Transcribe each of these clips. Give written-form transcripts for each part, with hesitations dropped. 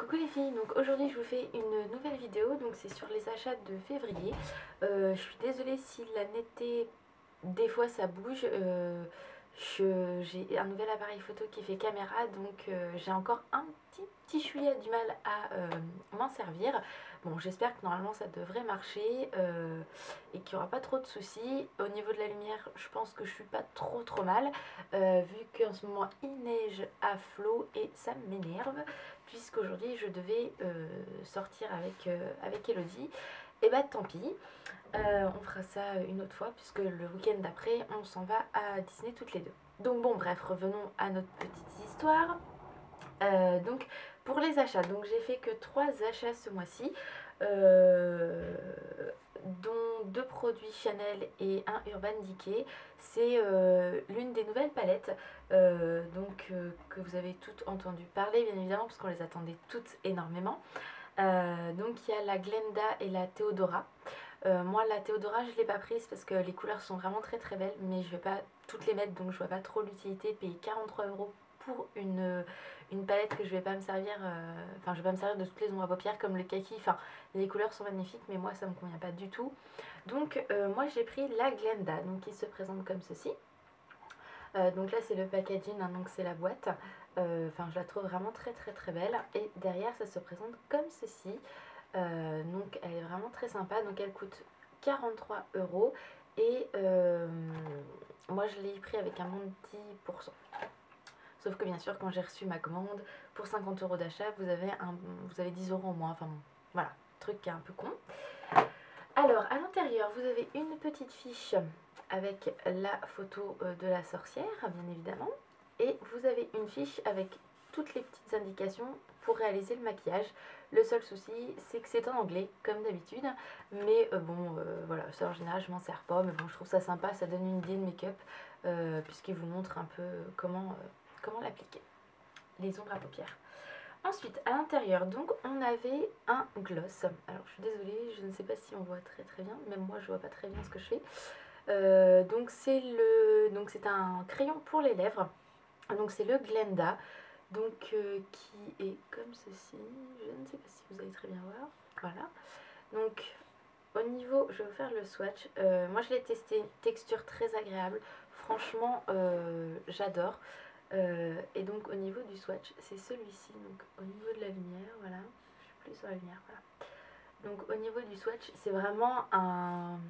Coucou les filles, donc aujourd'hui je vous fais une nouvelle vidéo, donc c'est sur les achats de février. Je suis désolée si la netteté, des fois ça bouge. J'ai un nouvel appareil photo qui fait caméra, donc j'ai encore un petit chouïa du mal à m'en servir. Bon, j'espère que normalement ça devrait marcher et qu'il n'y aura pas trop de soucis. Au niveau de la lumière, je pense que je suis pas trop mal, vu qu'en ce moment il neige à flot et ça m'énerve, puisqu'aujourd'hui je devais sortir avec Elodie. Et bah tant pis, on fera ça une autre fois, puisque le week-end d'après on s'en va à Disney toutes les deux. Donc bon bref, revenons à notre petite histoire. Donc pour les achats, donc j'ai fait que 3 achats ce mois-ci, dont 2 produits Chanel et un Urban Decay. C'est l'une des nouvelles palettes que vous avez toutes entendu parler, bien évidemment, parce qu'on les attendait toutes énormément. Donc il y a la Glenda et la Theodora. Moi la Theodora je ne l'ai pas prise parce que les couleurs sont vraiment très belles, mais je ne vais pas toutes les mettre, donc je vois pas trop l'utilité de payer 43 € pour une palette que je vais pas me servir, je vais pas me servir de toutes les ombres à paupières comme le kaki. Enfin, les couleurs sont magnifiques, mais moi ça me convient pas du tout. Donc moi j'ai pris la Glenda, donc qui se présente comme ceci. Donc là c'est le packaging, hein, donc c'est la boîte. Je la trouve vraiment très belle. Et derrière ça se présente comme ceci. Donc elle est vraiment très sympa. Donc elle coûte 43 € et moi je l'ai pris avec un moins de 10%. Sauf que bien sûr quand j'ai reçu ma commande, pour 50 € d'achat, vous avez 10 € en moins. Enfin bon, voilà, truc qui est un peu con. Alors à l'intérieur vous avez une petite fiche avec la photo de la sorcière, bien évidemment. Et vous avez une fiche avec toutes les petites indications pour réaliser le maquillage. Le seul souci, c'est que c'est en anglais, comme d'habitude. Mais voilà, ça en général, je m'en sers pas. Mais bon, je trouve ça sympa, ça donne une idée de make-up, puisqu'il vous montre un peu comment l'appliquer, les ombres à paupières. Ensuite, à l'intérieur, donc, on avait un gloss. Alors, je suis désolée, je ne sais pas si on voit très bien. Même moi, je vois pas très bien ce que je fais. Donc, c'est un crayon pour les lèvres. Donc, c'est le Glenda. Donc, qui est comme ceci. Je ne sais pas si vous allez très bien voir. Voilà. Donc, au niveau, je vais vous faire le swatch. Moi, je l'ai testé. Texture très agréable. Franchement, j'adore. Et donc, au niveau du swatch, c'est celui-ci. Donc, au niveau de la lumière, voilà. Je suis plus sur la lumière, voilà. Donc, au niveau du swatch, c'est vraiment un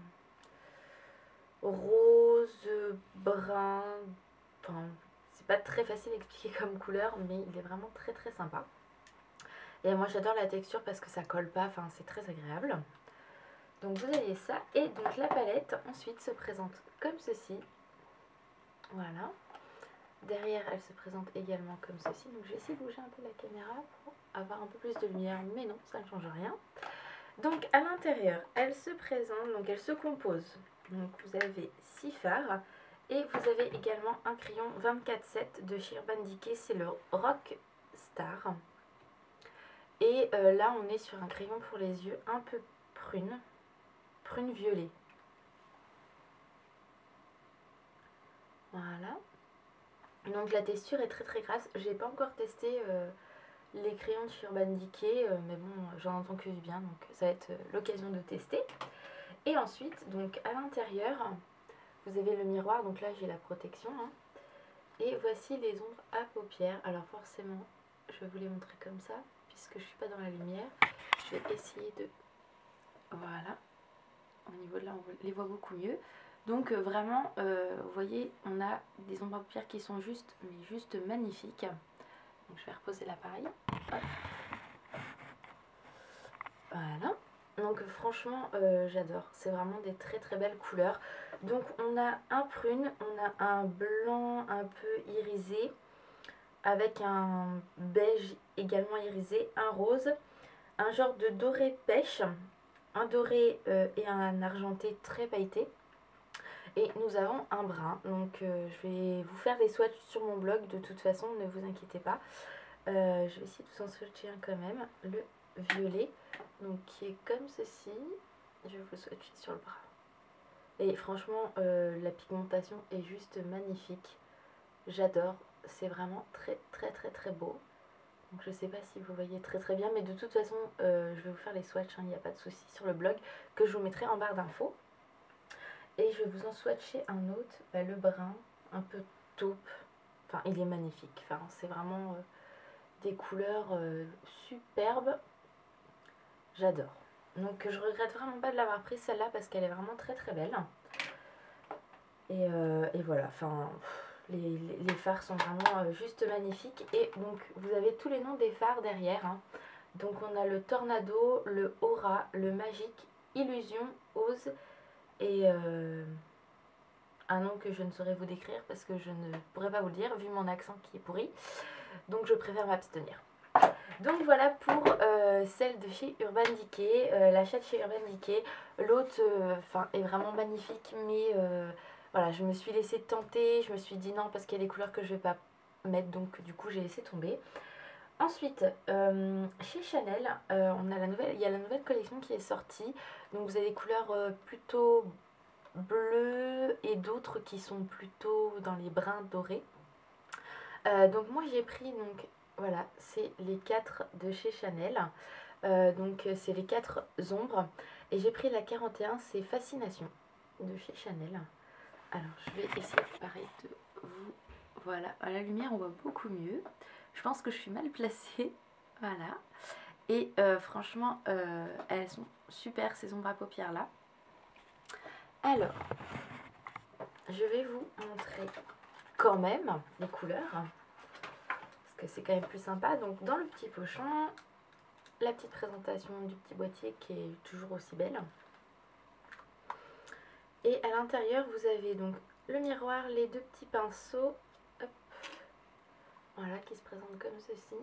rose, brun. Enfin, c'est pas très facile à expliquer comme couleur, mais il est vraiment très sympa. Et moi j'adore la texture parce que ça colle pas, enfin c'est très agréable. Donc vous avez ça, et donc la palette ensuite se présente comme ceci. Voilà. Derrière elle se présente également comme ceci. Donc je vais essayer de bouger un peu la caméra pour avoir un peu plus de lumière, mais non, ça ne change rien. Donc à l'intérieur elle se présente, donc elle se compose. Donc vous avez 6 fards. Et vous avez également un crayon 24-7 de chez Urban Decay, c'est le Rock Star. Et là on est sur un crayon pour les yeux un peu prune violet. Voilà. Donc la texture est très grasse. J'ai pas encore testé les crayons de chez Urban Decay, mais bon, j'en entends que du bien, donc ça va être l'occasion de tester. Et ensuite, donc à l'intérieur, vous avez le miroir, donc là j'ai la protection, hein. Et voici les ombres à paupières. Alors forcément, je vais vous les montrer comme ça, puisque je suis pas dans la lumière. Je vais essayer de... Voilà. Au niveau de là, on les voit beaucoup mieux. Donc vraiment, vous voyez, on a des ombres à paupières qui sont juste magnifiques. Donc je vais reposer l'appareil. Voilà. Donc franchement, j'adore. C'est vraiment des très belles couleurs. Donc on a un prune, on a un blanc un peu irisé, avec un beige également irisé, un rose, un genre de doré pêche, un doré et un argenté très pailleté. Et nous avons un brun. Donc je vais vous faire des swatchs sur mon blog de toute façon, ne vous inquiétez pas. Je vais essayer de vous en swatcher un quand même. Le violet, donc qui est comme ceci. Je vais vous swatcher sur le bras. Et franchement, la pigmentation est juste magnifique. J'adore. C'est vraiment très beau. Donc je sais pas si vous voyez très bien, mais de toute façon je vais vous faire les swatchs, il n'y a pas de souci, sur le blog, que je vous mettrai en barre d'infos. Et je vais vous en swatcher un autre, le brun, un peu taupe. Enfin, il est magnifique. Enfin, c'est vraiment des couleurs superbes. J'adore. Donc je regrette vraiment pas de l'avoir prise celle-là parce qu'elle est vraiment très belle. Et voilà, enfin, les fards sont vraiment juste magnifiques. Et donc vous avez tous les noms des fards derrière. Hein. Donc on a le Tornado, le Aura, le Magique, Illusion, Ose et un nom que je ne saurais vous décrire parce que je ne pourrais pas vous le dire vu mon accent qui est pourri. Donc je préfère m'abstenir. Donc voilà pour celle de chez Urban Decay, l'achat de chez Urban Decay. L'autre est vraiment magnifique, mais voilà, je me suis laissée tenter, je me suis dit non parce qu'il y a des couleurs que je ne vais pas mettre, donc du coup j'ai laissé tomber. Ensuite, chez Chanel, il y a la nouvelle collection qui est sortie, donc vous avez des couleurs plutôt bleues et d'autres qui sont plutôt dans les brins dorés. Donc moi j'ai pris, donc voilà, c'est les 4 de chez Chanel. Donc c'est les 4 ombres. Et j'ai pris la 41, c'est Fascination de chez Chanel. Alors je vais essayer pareil de vous... Voilà, à la lumière on voit beaucoup mieux. Je pense que je suis mal placée. Voilà. Et franchement, elles sont super ces ombres à paupières là. Alors, je vais vous montrer quand même les couleurs. Que c'est quand même plus sympa. Donc dans le petit pochon, la petite présentation du petit boîtier qui est toujours aussi belle. Et à l'intérieur, vous avez donc le miroir, les deux petits pinceaux, hop, voilà, qui se présentent comme ceci.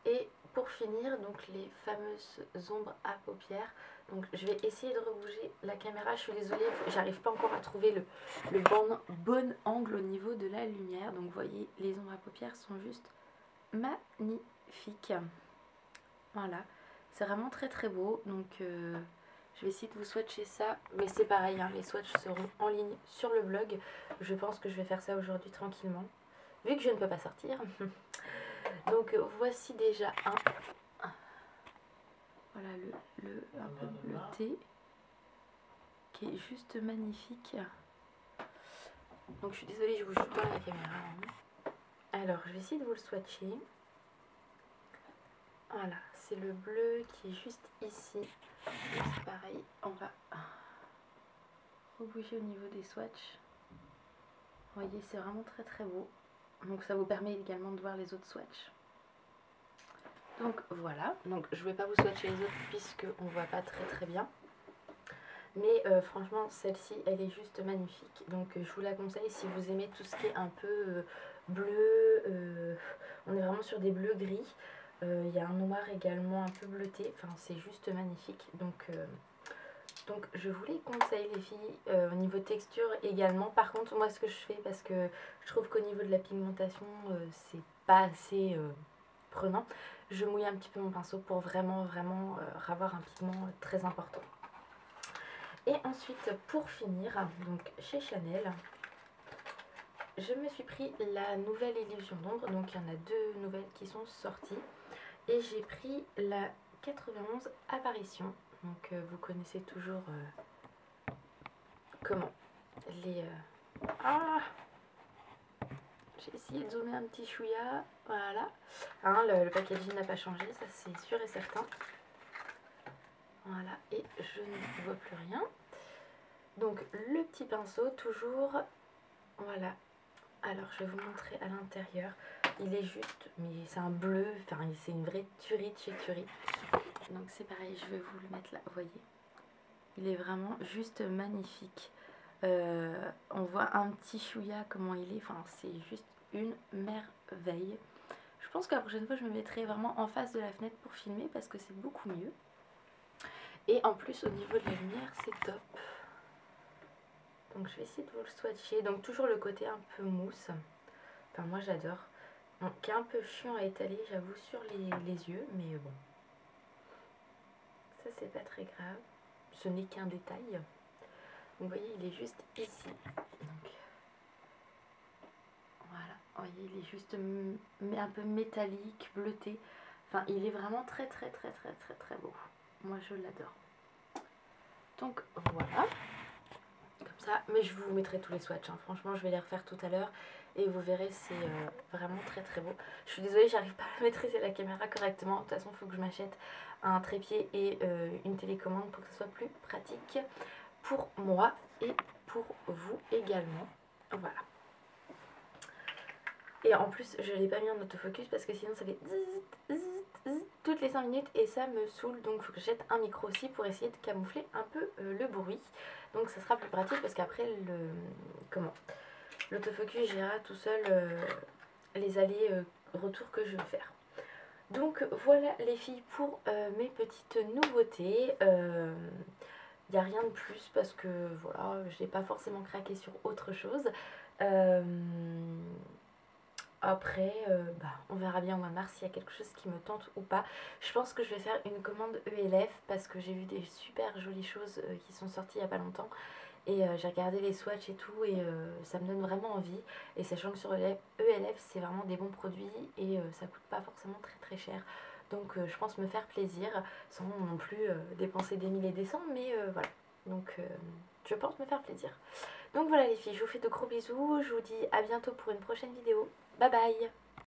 Et pour finir, donc les fameuses ombres à paupières. Donc je vais essayer de rebouger la caméra, je suis désolée, j'arrive pas encore à trouver le bon angle au niveau de la lumière. Donc vous voyez, les ombres à paupières sont juste magnifiques. Voilà, c'est vraiment très beau. Donc je vais essayer de vous swatcher ça. Mais c'est pareil, hein, les swatchs seront en ligne sur le blog. Je pense que je vais faire ça aujourd'hui tranquillement, vu que je ne peux pas sortir. Donc voici déjà un. Voilà le un peu bleuté, qui est juste magnifique. Donc je suis désolée, je vous joue pas la caméra. Hein. Alors je vais essayer de vous le swatcher. Voilà, c'est le bleu qui est juste ici. C'est pareil, on va rebouger au niveau des swatchs. Vous voyez, c'est vraiment très beau. Donc ça vous permet également de voir les autres swatchs. Donc voilà, donc je ne vais pas vous swatcher les autres puisque on ne voit pas très bien. Mais franchement, celle-ci, elle est juste magnifique. Donc je vous la conseille si vous aimez tout ce qui est un peu bleu. On est vraiment sur des bleus gris. Il y a un noir également un peu bleuté. Enfin, c'est juste magnifique. Donc je vous les conseille les filles, au niveau texture également. Par contre moi ce que je fais, parce que je trouve qu'au niveau de la pigmentation c'est pas assez prenant, je mouille un petit peu mon pinceau pour vraiment avoir un pigment très important. Et ensuite pour finir, donc chez Chanel, je me suis pris la nouvelle Illusion d'ombre. Donc il y en a deux nouvelles qui sont sorties. Et j'ai pris la 91 Apparition. Donc vous connaissez toujours comment les... J'ai essayé de zoomer un petit chouïa. Voilà. Hein, le packaging n'a pas changé, ça c'est sûr et certain. Voilà, et je ne vois plus rien. Donc le petit pinceau, toujours. Voilà. Alors je vais vous montrer à l'intérieur. Il est juste, mais c'est un bleu, enfin c'est une vraie tuerie de chez tuerie. Donc c'est pareil, je vais vous le mettre là, vous voyez. Il est vraiment juste magnifique. On voit un petit chouïa comment il est, enfin c'est juste une merveille. Je pense que la prochaine fois je me mettrai vraiment en face de la fenêtre pour filmer parce que c'est beaucoup mieux. Et en plus au niveau de la lumière c'est top. Donc je vais essayer de vous le swatcher. Donc toujours le côté un peu mousse. Enfin moi j'adore. Donc qui est un peu chiant à étaler j'avoue sur les yeux, mais bon. Ça c'est pas très grave. Ce n'est qu'un détail. Vous voyez il est juste ici. Donc Voilà, vous voyez, il est juste un peu métallique, bleuté. Enfin, il est vraiment très très très très très très beau. Moi, je l'adore. Donc voilà, comme ça. Mais je vous mettrai tous les swatchs, hein. Franchement, je vais les refaire tout à l'heure. Et vous verrez, c'est vraiment très très beau. Je suis désolée, j'arrive pas à maîtriser la caméra correctement. De toute façon, il faut que je m'achète un trépied et une télécommande pour que ce soit plus pratique pour moi et pour vous également. Voilà. Et en plus, je ne l'ai pas mis en autofocus parce que sinon ça fait zzzz, zzzz, toutes les 5 minutes et ça me saoule. Donc il faut que j'achète un micro aussi pour essayer de camoufler un peu le bruit. Donc ça sera plus pratique parce qu'après l'autofocus gérera tout seul les allers-retours que je vais faire. Donc voilà les filles pour mes petites nouveautés. Il n'y a rien de plus parce que voilà, je n'ai pas forcément craqué sur autre chose. Après, on verra bien au mois de mars s'il y a quelque chose qui me tente ou pas. Je pense que je vais faire une commande ELF parce que j'ai vu des super jolies choses qui sont sorties il n'y a pas longtemps. Et j'ai regardé les swatchs et tout et ça me donne vraiment envie. Et sachant que sur ELF, c'est vraiment des bons produits et ça coûte pas forcément très très cher. Donc je pense me faire plaisir sans non plus dépenser des milliers et des cents. Mais voilà, donc je pense me faire plaisir. Donc voilà les filles, je vous fais de gros bisous. Je vous dis à bientôt pour une prochaine vidéo. Bye bye!